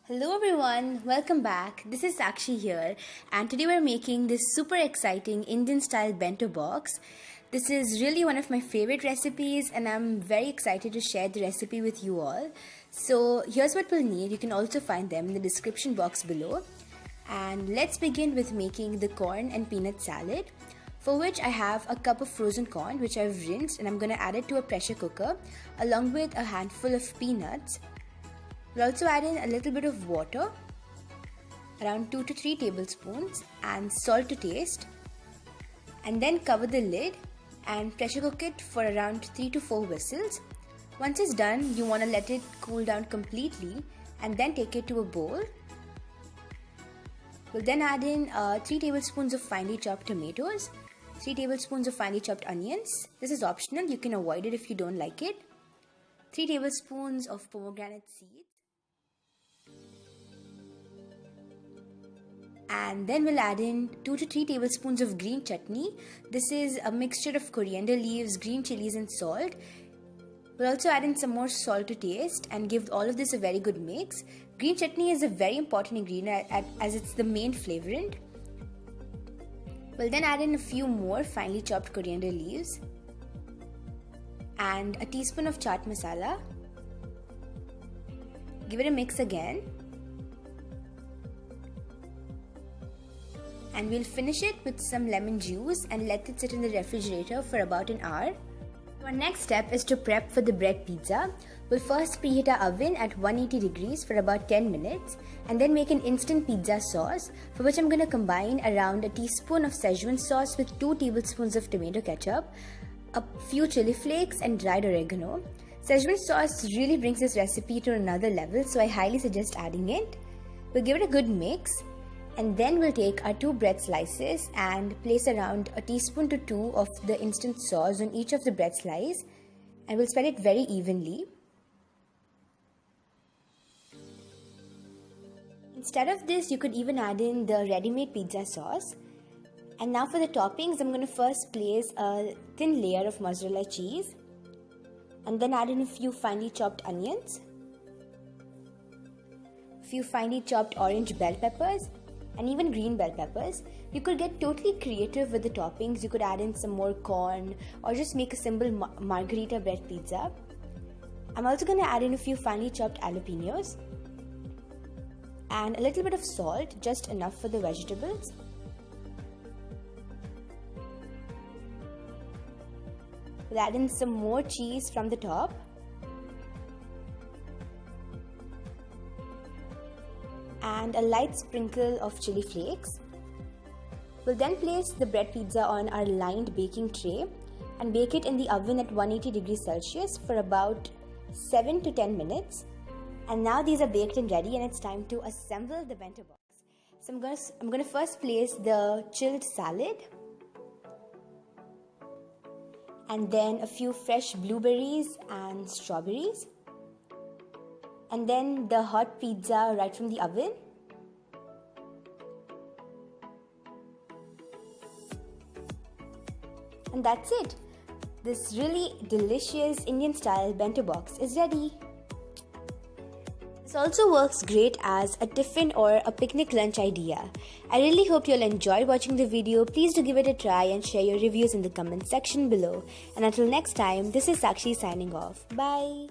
Hello everyone, welcome back. This is Sakshi here and today we're making this super exciting Indian style bento box. This is really one of my favorite recipes and I'm very excited to share the recipe with you all. So here's what we'll need. You can also find them in the description box below. And let's begin with making the corn and peanut salad, for which I have a cup of frozen corn which I've rinsed and I'm going to add it to a pressure cooker along with a handful of peanuts. We'll also add in a little bit of water, around 2 to 3 tablespoons, and salt to taste, and then cover the lid and pressure cook it for around 3 to 4 whistles. Once it's done, you want to let it cool down completely and then take it to a bowl. We'll then add in 3 tablespoons of finely chopped tomatoes, 3 tablespoons of finely chopped onions. This is optional, you can avoid it if you don't like it. 3 tablespoons of pomegranate seeds. And then we'll add in 2 to 3 tablespoons of green chutney. This is a mixture of coriander leaves, green chilies and salt. We'll also add in some more salt to taste and give all of this a very good mix. Green chutney is a very important ingredient as it's the main flavorant. We'll then add in a few more finely chopped coriander leaves and a teaspoon of chaat masala. Give it a mix again. And we'll finish it with some lemon juice and let it sit in the refrigerator for about an hour. Our next step is to prep for the bread pizza. We'll first preheat our oven at 180 degrees for about 10 minutes and then make an instant pizza sauce, for which I'm going to combine around a teaspoon of schezwan sauce with 2 tablespoons of tomato ketchup, a few chili flakes and dried oregano. Schezwan sauce really brings this recipe to another level, so I highly suggest adding it. We'll give it a good mix. And then we'll take our 2 bread slices and place around a teaspoon to 2 of the instant sauce on each of the bread slice, and we'll spread it very evenly. Instead of this, you could even add in the ready-made pizza sauce. And now for the toppings, I'm going to first place a thin layer of mozzarella cheese and then add in a few finely chopped onions, a few finely chopped orange bell peppers, and even green bell peppers. You could get totally creative with the toppings. You could add in some more corn or just make a simple margarita bread pizza. I'm also going to add in a few finely chopped jalepenos and a little bit of salt, just enough for the vegetables. We'll add in some more cheese from the top. And a light sprinkle of chili flakes. We'll then place the bread pizza on our lined baking tray and bake it in the oven at 180 degrees Celsius for about 7 to 10 minutes. And now these are baked and ready and it's time to assemble the bento box. So I'm going to first place the chilled salad and then a few fresh blueberries and strawberries. And then the hot pizza right from the oven. And that's it. This really delicious Indian style bento box is ready. This also works great as a tiffin or a picnic lunch idea. I really hope you'll enjoy watching the video. Please do give it a try and share your reviews in the comment section below. And until next time, this is Sakshi signing off. Bye.